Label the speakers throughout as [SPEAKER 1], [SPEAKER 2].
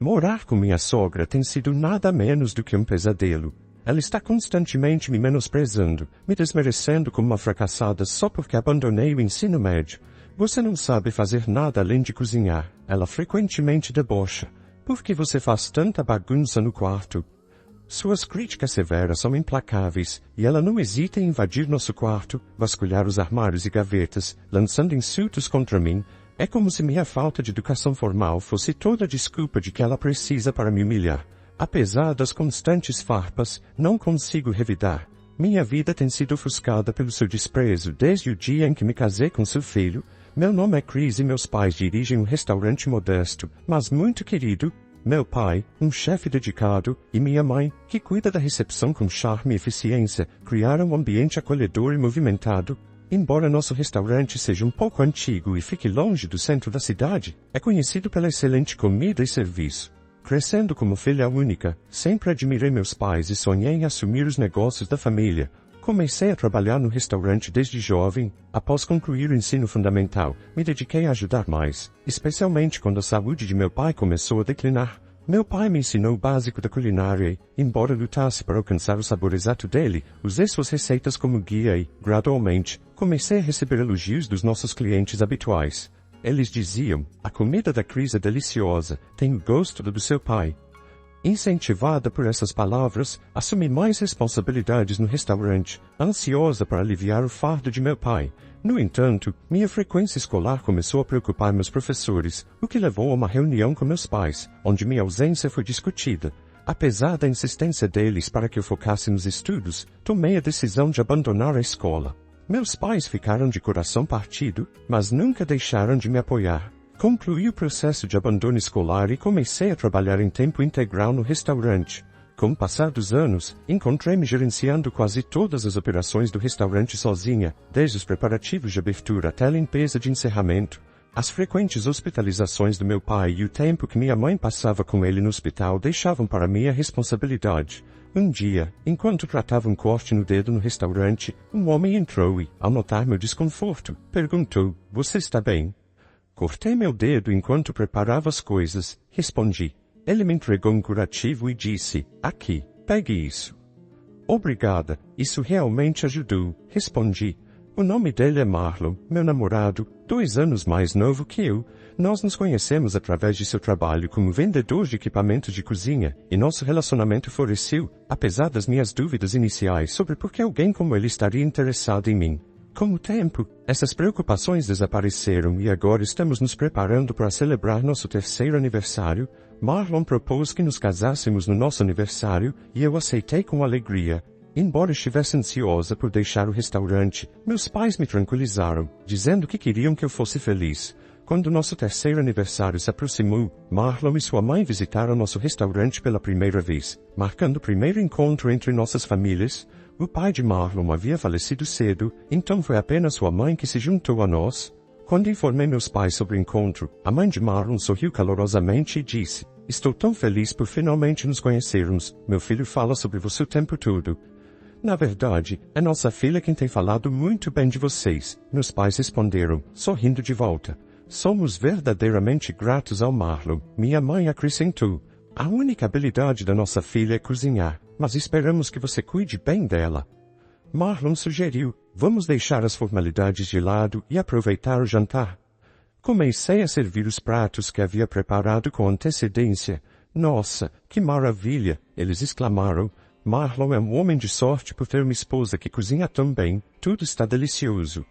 [SPEAKER 1] Morar com minha sogra tem sido nada menos do que um pesadelo. Ela está constantemente me menosprezando, me desmerecendo como uma fracassada só porque abandonei o ensino médio. Você não sabe fazer nada além de cozinhar. Ela frequentemente debocha. Por que você faz tanta bagunça no quarto? Suas críticas severas são implacáveis, e ela não hesita em invadir nosso quarto, vasculhar os armários e gavetas, lançando insultos contra mim. É como se minha falta de educação formal fosse toda a desculpa de que ela precisa para me humilhar. Apesar das constantes farpas, não consigo revidar. Minha vida tem sido ofuscada pelo seu desprezo desde o dia em que me casei com seu filho. Meu nome é Chris e meus pais dirigem um restaurante modesto, mas muito querido. Meu pai, um chefe dedicado, e minha mãe, que cuida da recepção com charme e eficiência, criaram um ambiente acolhedor e movimentado. Embora nosso restaurante seja um pouco antigo e fique longe do centro da cidade, é conhecido pela excelente comida e serviço. Crescendo como filha única, sempre admirei meus pais e sonhei em assumir os negócios da família. Comecei a trabalhar no restaurante desde jovem. Após concluir o ensino fundamental, me dediquei a ajudar mais, especialmente quando a saúde de meu pai começou a declinar. Meu pai me ensinou o básico da culinária e, embora lutasse para alcançar o sabor exato dele, usei suas receitas como guia e, gradualmente, comecei a receber elogios dos nossos clientes habituais. Eles diziam, a comida da Chris é deliciosa, tem o gosto do seu pai. Incentivada por essas palavras, assumi mais responsabilidades no restaurante, ansiosa para aliviar o fardo de meu pai. No entanto, minha frequência escolar começou a preocupar meus professores, o que levou a uma reunião com meus pais, onde minha ausência foi discutida. Apesar da insistência deles para que eu focasse nos estudos, tomei a decisão de abandonar a escola. Meus pais ficaram de coração partido, mas nunca deixaram de me apoiar. Concluí o processo de abandono escolar e comecei a trabalhar em tempo integral no restaurante. Com o passar dos anos, encontrei-me gerenciando quase todas as operações do restaurante sozinha, desde os preparativos de abertura até a limpeza de encerramento. As frequentes hospitalizações do meu pai e o tempo que minha mãe passava com ele no hospital deixavam para mim a responsabilidade. Um dia, enquanto tratava um corte no dedo no restaurante, um homem entrou e, ao notar meu desconforto, perguntou, "Você está bem?" Cortei meu dedo enquanto preparava as coisas, respondi. Ele me entregou um curativo e disse, "Aqui, pegue isso." "Obrigada, isso realmente ajudou", respondi. O nome dele é Marlon, meu namorado, 2 anos mais novo que eu. Nós nos conhecemos através de seu trabalho como vendedor de equipamentos de cozinha, e nosso relacionamento floresceu, apesar das minhas dúvidas iniciais sobre por que alguém como ele estaria interessado em mim. Com o tempo, essas preocupações desapareceram e agora estamos nos preparando para celebrar nosso 3º aniversário. Marlon propôs que nos casássemos no nosso aniversário e eu aceitei com alegria. Embora estivesse ansiosa por deixar o restaurante, meus pais me tranquilizaram, dizendo que queriam que eu fosse feliz. Quando nosso 3º aniversário se aproximou, Marlon e sua mãe visitaram nosso restaurante pela primeira vez, marcando o primeiro encontro entre nossas famílias. O pai de Marlon havia falecido cedo, então foi apenas sua mãe que se juntou a nós. Quando informei meus pais sobre o encontro, a mãe de Marlon sorriu calorosamente e disse, "Estou tão feliz por finalmente nos conhecermos. Meu filho fala sobre você o tempo todo." "Na verdade, é nossa filha quem tem falado muito bem de vocês", meus pais responderam, sorrindo de volta. "Somos verdadeiramente gratos ao Marlon", minha mãe acrescentou. "A única habilidade da nossa filha é cozinhar, mas esperamos que você cuide bem dela." Marlon sugeriu, "Vamos deixar as formalidades de lado e aproveitar o jantar." Comecei a servir os pratos que havia preparado com antecedência. "Nossa, que maravilha!" eles exclamaram. "Marlon é um homem de sorte por ter uma esposa que cozinha tão bem. Tudo está delicioso."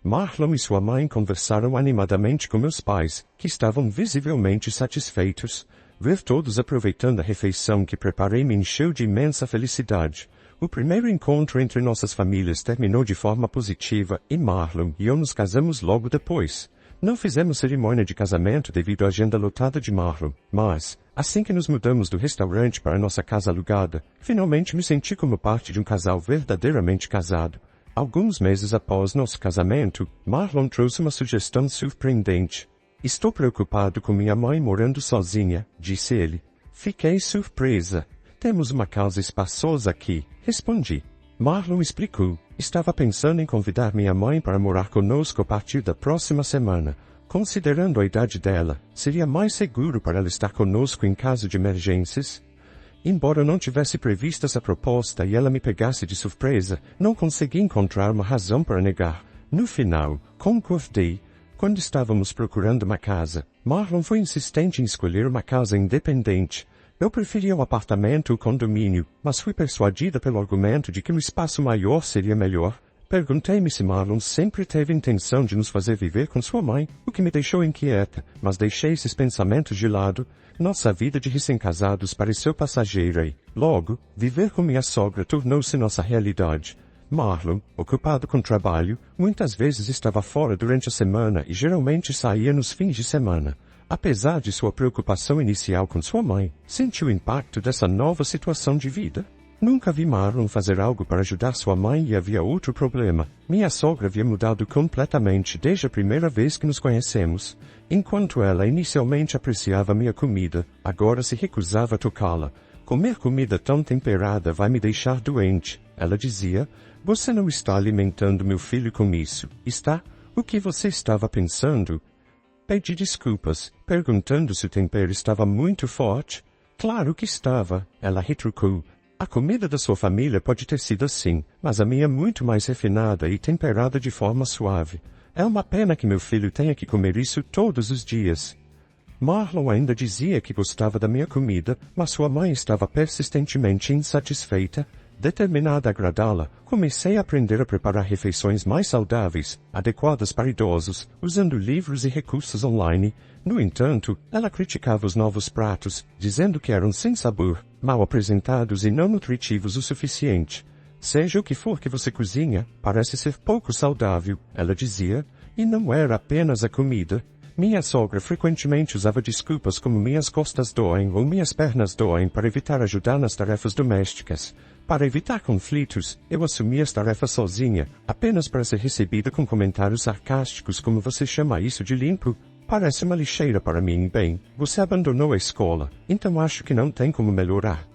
[SPEAKER 1] Marlon e sua mãe conversaram animadamente com meus pais, que estavam visivelmente satisfeitos. Ver todos aproveitando a refeição que preparei me encheu de imensa felicidade. O primeiro encontro entre nossas famílias terminou de forma positiva e Marlon e eu nos casamos logo depois. Não fizemos cerimônia de casamento devido à agenda lotada de Marlon, mas, assim que nos mudamos do restaurante para nossa casa alugada, finalmente me senti como parte de um casal verdadeiramente casado. Alguns meses após nosso casamento, Marlon trouxe uma sugestão surpreendente. "Estou preocupado com minha mãe morando sozinha", disse ele. Fiquei surpresa. "Temos uma casa espaçosa aqui", respondi. Marlon explicou. "Estava pensando em convidar minha mãe para morar conosco a partir da próxima semana. Considerando a idade dela, seria mais seguro para ela estar conosco em caso de emergências? Embora eu não tivesse previsto essa proposta e ela me pegasse de surpresa, não consegui encontrar uma razão para negar. No final, concordei. Quando estávamos procurando uma casa, Marlon foi insistente em escolher uma casa independente. Eu preferia o apartamento ou condomínio, mas fui persuadida pelo argumento de que um espaço maior seria melhor. Perguntei-me se Marlon sempre teve intenção de nos fazer viver com sua mãe, o que me deixou inquieta, mas deixei esses pensamentos de lado. Nossa vida de recém-casados pareceu passageira e, logo, viver com minha sogra tornou-se nossa realidade. Marlon, ocupado com trabalho, muitas vezes estava fora durante a semana e geralmente saía nos fins de semana. Apesar de sua preocupação inicial com sua mãe, sentiu o impacto dessa nova situação de vida. Nunca vi Marlon fazer algo para ajudar sua mãe e havia outro problema. Minha sogra havia mudado completamente desde a primeira vez que nos conhecemos. Enquanto ela inicialmente apreciava minha comida, agora se recusava a tocá-la. Comer comida tão temperada vai me deixar doente, ela dizia. Você não está alimentando meu filho com isso, está? O que você estava pensando? Pedi desculpas, perguntando se o tempero estava muito forte. Claro que estava, ela retrucou. A comida da sua família pode ter sido assim, mas a minha é muito mais refinada e temperada de forma suave. É uma pena que meu filho tenha que comer isso todos os dias. Marlon ainda dizia que gostava da minha comida, mas sua mãe estava persistentemente insatisfeita. Determinada a agradá-la, comecei a aprender a preparar refeições mais saudáveis, adequadas para idosos, usando livros e recursos online. No entanto, ela criticava os novos pratos, dizendo que eram sem sabor, mal apresentados e não nutritivos o suficiente. Seja o que for que você cozinha, parece ser pouco saudável, ela dizia, e não era apenas a comida. Minha sogra frequentemente usava desculpas como minhas costas doem ou minhas pernas doem para evitar ajudar nas tarefas domésticas. Para evitar conflitos, eu assumia as tarefas sozinha, apenas para ser recebida com comentários sarcásticos como você chama isso de limpo? Parece uma lixeira para mim, bem, você abandonou a escola, então acho que não tem como melhorar.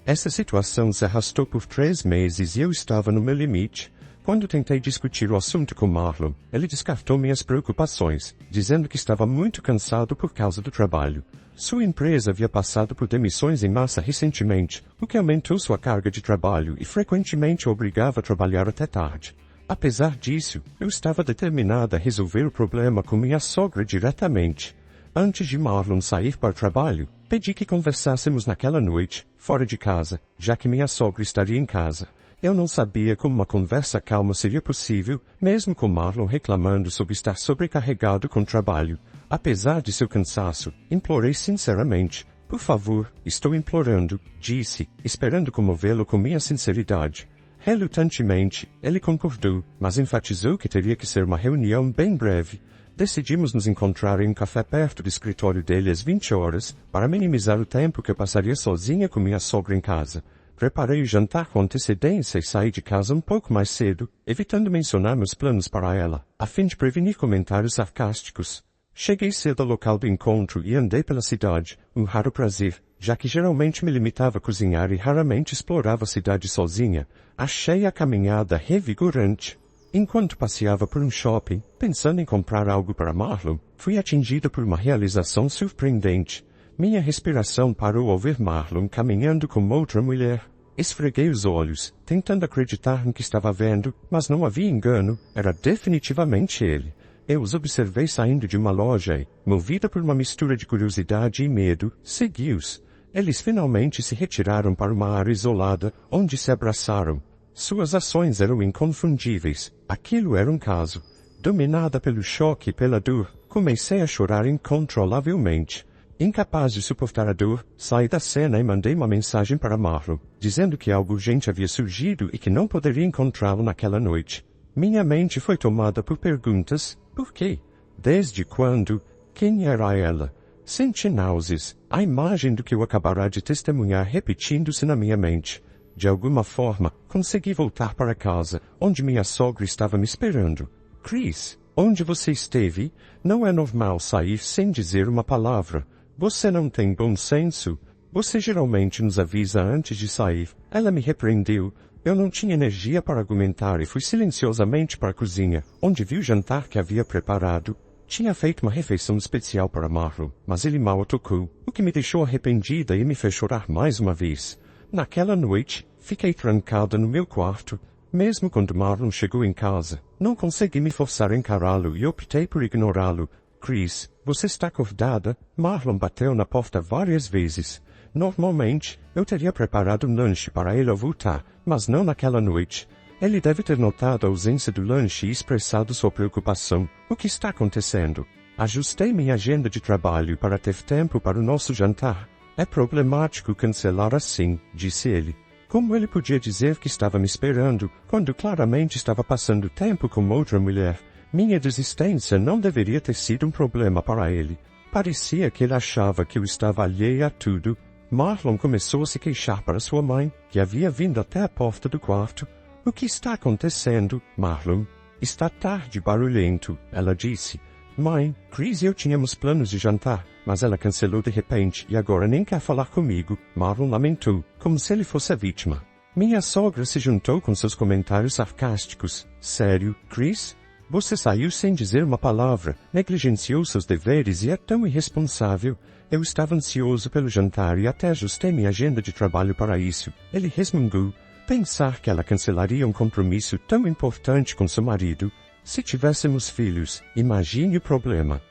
[SPEAKER 1] Essa situação se arrastou por 3 meses e eu estava no meu limite. Quando tentei discutir o assunto com Marlon, ele descartou minhas preocupações, dizendo que estava muito cansado por causa do trabalho. Sua empresa havia passado por demissões em massa recentemente, o que aumentou sua carga de trabalho e frequentemente o obrigava a trabalhar até tarde. Apesar disso, eu estava determinada a resolver o problema com minha sogra diretamente. Antes de Marlon sair para o trabalho, pedi que conversássemos naquela noite, fora de casa, já que minha sogra estaria em casa. Eu não sabia como uma conversa calma seria possível, mesmo com Marlon reclamando sobre estar sobrecarregado com o trabalho. Apesar de seu cansaço, implorei sinceramente. Por favor, estou implorando, disse, esperando comovê-lo com minha sinceridade. Relutantemente, ele concordou, mas enfatizou que teria que ser uma reunião bem breve. Decidimos nos encontrar em um café perto do escritório dele às 20 horas, para minimizar o tempo que eu passaria sozinha com minha sogra em casa. Preparei o jantar com antecedência e saí de casa um pouco mais cedo, evitando mencionar meus planos para ela, a fim de prevenir comentários sarcásticos. Cheguei cedo ao local do encontro e andei pela cidade, um raro prazer, já que geralmente me limitava a cozinhar e raramente explorava a cidade sozinha. Achei a caminhada revigorante. Enquanto passeava por um shopping, pensando em comprar algo para Marlon, fui atingida por uma realização surpreendente. Minha respiração parou ao ver Marlon caminhando com outra mulher. Esfreguei os olhos, tentando acreditar no que estava vendo, mas não havia engano, era definitivamente ele. Eu os observei saindo de uma loja e, movida por uma mistura de curiosidade e medo, segui-os. Eles finalmente se retiraram para uma área isolada, onde se abraçaram. Suas ações eram inconfundíveis. Aquilo era um caso. Dominada pelo choque e pela dor, comecei a chorar incontrolavelmente. Incapaz de suportar a dor, saí da cena e mandei uma mensagem para Marlon, dizendo que algo urgente havia surgido e que não poderia encontrá-lo naquela noite. Minha mente foi tomada por perguntas. Por quê? Desde quando? Quem era ela? Senti náuseas, a imagem do que eu acabara de testemunhar repetindo-se na minha mente. De alguma forma, consegui voltar para casa, onde minha sogra estava me esperando. Chris, onde você esteve? Não é normal sair sem dizer uma palavra. Você não tem bom senso? Você geralmente nos avisa antes de sair. Ela me repreendeu. Eu não tinha energia para argumentar e fui silenciosamente para a cozinha, onde vi o jantar que havia preparado. Tinha feito uma refeição especial para Marlon, mas ele mal a tocou, o que me deixou arrependida e me fez chorar mais uma vez. Naquela noite, fiquei trancada no meu quarto. Mesmo quando Marlon chegou em casa, não consegui me forçar a encará-lo e optei por ignorá-lo. Chris, você está acordada? Marlon bateu na porta várias vezes. Normalmente, eu teria preparado um lanche para ele ao voltar, mas não naquela noite. Ele deve ter notado a ausência do lanche e expressado sua preocupação. O que está acontecendo? Ajustei minha agenda de trabalho para ter tempo para o nosso jantar. É problemático cancelar assim, disse ele. Como ele podia dizer que estava me esperando, quando claramente estava passando tempo com outra mulher? Minha desistência não deveria ter sido um problema para ele. Parecia que ele achava que eu estava alheia a tudo. Marlon começou a se queixar para sua mãe, que havia vindo até a porta do quarto. O que está acontecendo, Marlon? Está tarde, barulhento, ela disse. Mãe, Chris e eu tínhamos planos de jantar, mas ela cancelou de repente e agora nem quer falar comigo, Marlon lamentou, como se ele fosse a vítima. Minha sogra se juntou com seus comentários sarcásticos. Sério, Chris? Você saiu sem dizer uma palavra, negligenciou seus deveres e é tão irresponsável. Eu estava ansioso pelo jantar e até ajustei minha agenda de trabalho para isso. Ele resmungou. Pensar que ela cancelaria um compromisso tão importante com seu marido. Se tivéssemos filhos, imagine o problema.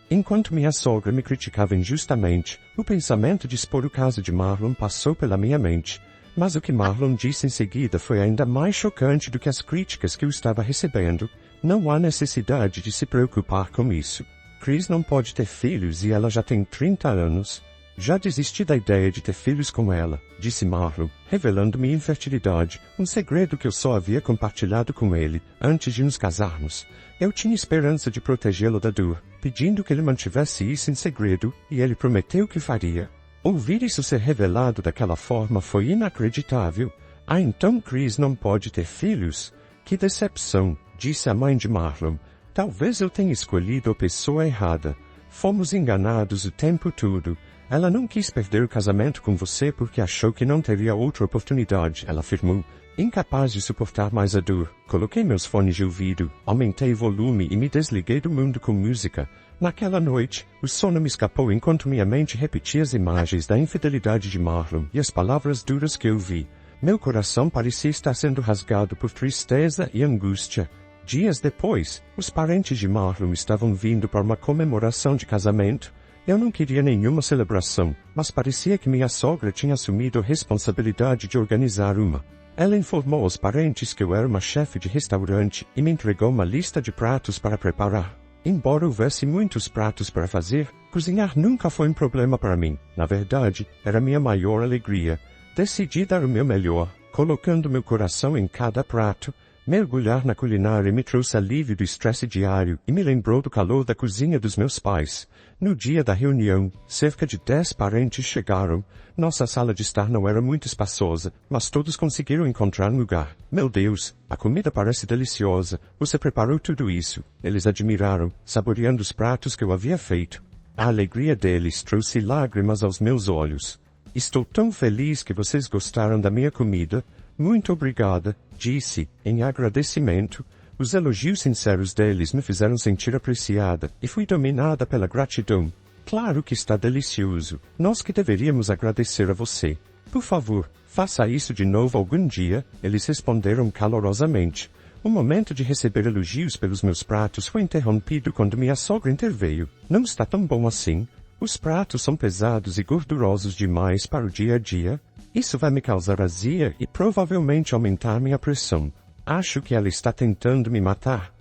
[SPEAKER 1] Enquanto minha sogra me criticava injustamente, o pensamento de expor o caso de Marlon passou pela minha mente. Mas o que Marlon disse em seguida foi ainda mais chocante do que as críticas que eu estava recebendo. Não há necessidade de se preocupar com isso. Chris não pode ter filhos e ela já tem 30 anos. Já desisti da ideia de ter filhos com ela, disse Marlon, revelando-me infertilidade, um segredo que eu só havia compartilhado com ele, antes de nos casarmos. Eu tinha esperança de protegê-lo da dor, pedindo que ele mantivesse isso em segredo, e ele prometeu que faria. Ouvir isso ser revelado daquela forma foi inacreditável. Ah, então Chris não pode ter filhos? Que decepção, disse a mãe de Marlon. Talvez eu tenha escolhido a pessoa errada. Fomos enganados o tempo todo. Ela não quis perder o casamento com você porque achou que não teria outra oportunidade, ela afirmou. Incapaz de suportar mais a dor, coloquei meus fones de ouvido, aumentei o volume e me desliguei do mundo com música. Naquela noite, o sono me escapou enquanto minha mente repetia as imagens da infidelidade de Marlon e as palavras duras que ouvi. Meu coração parecia estar sendo rasgado por tristeza e angústia. Dias depois, os parentes de Marlon estavam vindo para uma comemoração de casamento. Eu não queria nenhuma celebração, mas parecia que minha sogra tinha assumido a responsabilidade de organizar uma. Ela informou aos parentes que eu era uma chefe de restaurante e me entregou uma lista de pratos para preparar. Embora houvesse muitos pratos para fazer, cozinhar nunca foi um problema para mim. Na verdade, era minha maior alegria. Decidi dar o meu melhor, colocando meu coração em cada prato. Mergulhar na culinária me trouxe alívio do estresse diário e me lembrou do calor da cozinha dos meus pais. No dia da reunião, cerca de 10 parentes chegaram. Nossa sala de estar não era muito espaçosa, mas todos conseguiram encontrar um lugar. Meu Deus, a comida parece deliciosa. Você preparou tudo isso. Eles admiraram, saboreando os pratos que eu havia feito. A alegria deles trouxe lágrimas aos meus olhos. Estou tão feliz que vocês gostaram da minha comida. Muito obrigada, disse, em agradecimento. Os elogios sinceros deles me fizeram sentir apreciada e fui dominada pela gratidão. Claro que está delicioso. Nós que deveríamos agradecer a você. Por favor, faça isso de novo algum dia, eles responderam calorosamente. O momento de receber elogios pelos meus pratos foi interrompido quando minha sogra interveio. Não está tão bom assim. Os pratos são pesados e gordurosos demais para o dia a dia. Isso vai me causar azia e provavelmente aumentar minha pressão. Acho que ela está tentando me matar.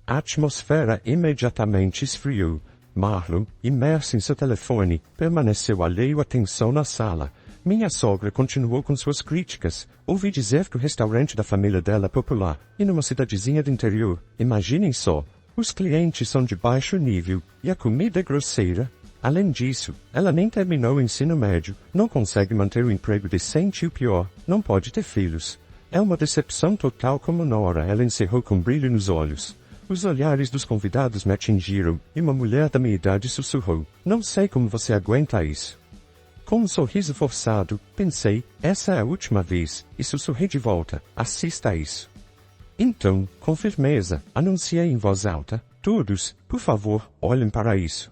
[SPEAKER 1] A atmosfera imediatamente esfriou. Marlon, imerso em seu telefone, permaneceu alheio à tensão na sala. Minha sogra continuou com suas críticas. Ouvi dizer que o restaurante da família dela é popular, e numa cidadezinha do interior. Imaginem só. Os clientes são de baixo nível, e a comida é grosseira. Além disso, ela nem terminou o ensino médio, não consegue manter um emprego decente e o pior, não pode ter filhos. É uma decepção total como nora, ela encerrou com brilho nos olhos. Os olhares dos convidados me atingiram, e uma mulher da minha idade sussurrou, não sei como você aguenta isso. Com um sorriso forçado, pensei, essa é a última vez, e sussurrei de volta, assista a isso. Então, com firmeza, anunciei em voz alta, Todos, por favor, olhem para isso.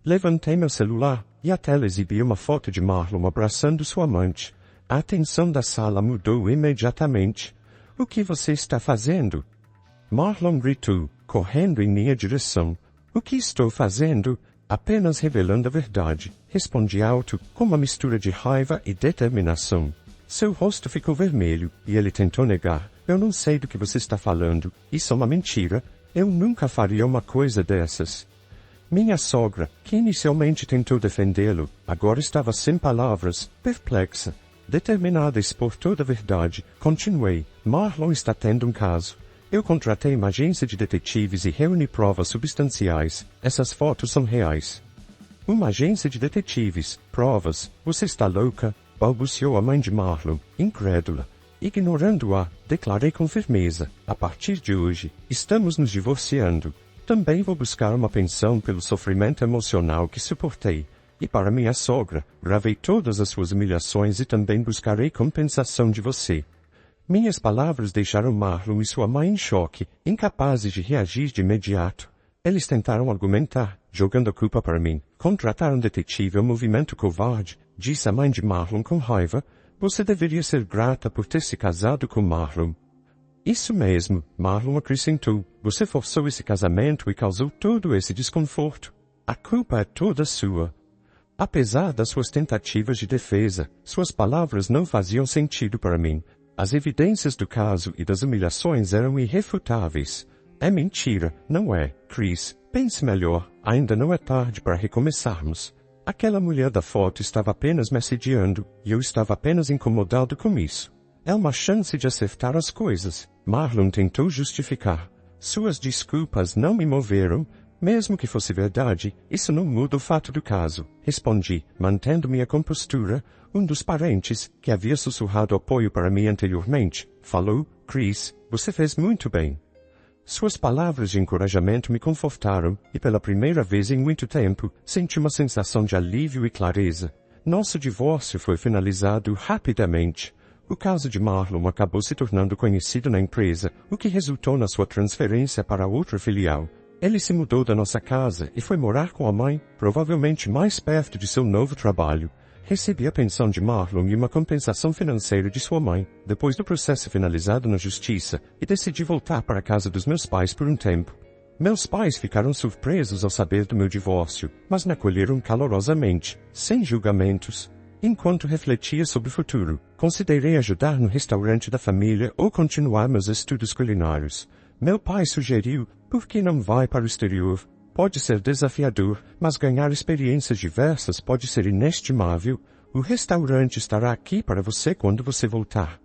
[SPEAKER 1] Levantei meu celular, e a tela exibia uma foto de Marlon abraçando sua amante. A atenção da sala mudou imediatamente. O que você está fazendo? Marlon gritou, correndo em minha direção. O que estou fazendo? Apenas revelando a verdade, respondi alto, com uma mistura de raiva e determinação. Seu rosto ficou vermelho, e ele tentou negar. Eu não sei do que você está falando. Isso é uma mentira. Eu nunca faria uma coisa dessas. Minha sogra, que inicialmente tentou defendê-lo, agora estava sem palavras, perplexa. Determinada a expor toda a verdade, continuei. Marlon está tendo um caso. Eu contratei uma agência de detetives e reuni provas substanciais. Essas fotos são reais. Uma agência de detetives, provas, você está louca? Balbuciou a mãe de Marlon, incrédula. Ignorando-a, declarei com firmeza, a partir de hoje, estamos nos divorciando. Também vou buscar uma pensão pelo sofrimento emocional que suportei. E para minha sogra, gravei todas as suas humilhações e também buscarei compensação de você. Minhas palavras deixaram Marlon e sua mãe em choque, incapazes de reagir de imediato. Eles tentaram argumentar, jogando a culpa para mim. Contratar um detetive é um movimento covarde, disse a mãe de Marlon com raiva. Você deveria ser grata por ter se casado com Marlon. Isso mesmo, Marlon acrescentou. Você forçou esse casamento e causou todo esse desconforto. A culpa é toda sua. Apesar das suas tentativas de defesa, suas palavras não faziam sentido para mim. As evidências do caso e das humilhações eram irrefutáveis. É mentira, não é, Chris? Pense melhor, ainda não é tarde para recomeçarmos. Aquela mulher da foto estava apenas me assediando, e eu estava apenas incomodado com isso. É uma chance de acertar as coisas. Marlon tentou justificar. Suas desculpas não me moveram. Mesmo que fosse verdade, isso não muda o fato do caso, respondi, mantendo minha compostura. Um dos parentes, que havia sussurrado apoio para mim anteriormente, falou, Chris, você fez muito bem. Suas palavras de encorajamento me confortaram, e pela primeira vez em muito tempo, senti uma sensação de alívio e clareza. Nosso divórcio foi finalizado rapidamente. O caso de Marlon acabou se tornando conhecido na empresa, o que resultou na sua transferência para outra filial. Ele se mudou da nossa casa e foi morar com a mãe, provavelmente mais perto de seu novo trabalho. Recebi a pensão de Marlon e uma compensação financeira de sua mãe, depois do processo finalizado na justiça, e decidi voltar para a casa dos meus pais por um tempo. Meus pais ficaram surpresos ao saber do meu divórcio, mas me acolheram calorosamente, sem julgamentos. Enquanto refletia sobre o futuro, considerei ajudar no restaurante da família ou continuar meus estudos culinários. Meu pai sugeriu, por que não vai para o exterior? Pode ser desafiador, mas ganhar experiências diversas pode ser inestimável. O restaurante estará aqui para você quando você voltar.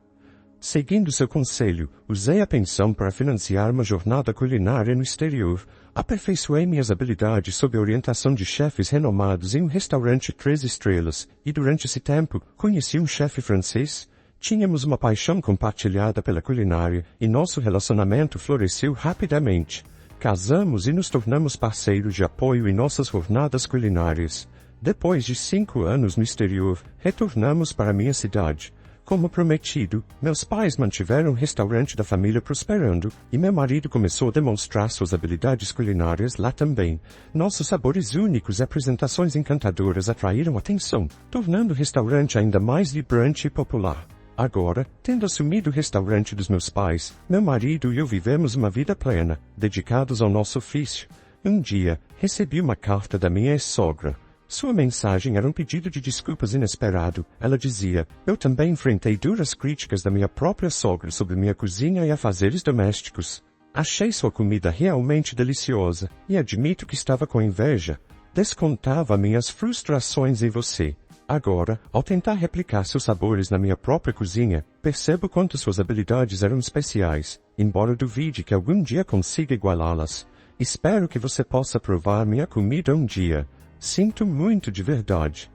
[SPEAKER 1] Seguindo seu conselho, usei a pensão para financiar uma jornada culinária no exterior. Aperfeiçoei minhas habilidades sob a orientação de chefes renomados em um restaurante 3 estrelas, e durante esse tempo, conheci um chefe francês. Tínhamos uma paixão compartilhada pela culinária, e nosso relacionamento floresceu rapidamente. Casamos e nos tornamos parceiros de apoio em nossas jornadas culinárias. Depois de 5 anos no exterior, retornamos para minha cidade. Como prometido, meus pais mantiveram o restaurante da família prosperando, e meu marido começou a demonstrar suas habilidades culinárias lá também. Nossos sabores únicos e apresentações encantadoras atraíram atenção, tornando o restaurante ainda mais vibrante e popular. Agora, tendo assumido o restaurante dos meus pais, meu marido e eu vivemos uma vida plena, dedicados ao nosso ofício. Um dia, recebi uma carta da minha ex-sogra. Sua mensagem era um pedido de desculpas inesperado. Ela dizia, eu também enfrentei duras críticas da minha própria sogra sobre minha cozinha e afazeres domésticos. Achei sua comida realmente deliciosa, e admito que estava com inveja. Descontava minhas frustrações em você. Agora, ao tentar replicar seus sabores na minha própria cozinha, percebo quanto suas habilidades eram especiais, embora duvide que algum dia consiga igualá-las. Espero que você possa provar minha comida um dia. Sinto muito de verdade.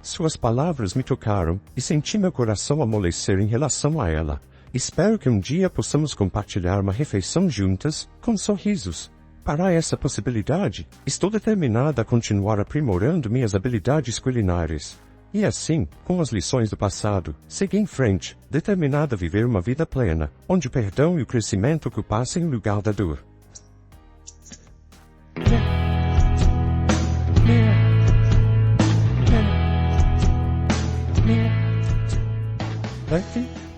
[SPEAKER 1] Suas palavras me tocaram, e senti meu coração amolecer em relação a ela. Espero que um dia possamos compartilhar uma refeição juntas, com sorrisos. Para essa possibilidade, estou determinada a continuar aprimorando minhas habilidades culinárias. E assim, com as lições do passado, segui em frente, determinada a viver uma vida plena, onde o perdão e o crescimento ocupassem o lugar da dor. Lefty?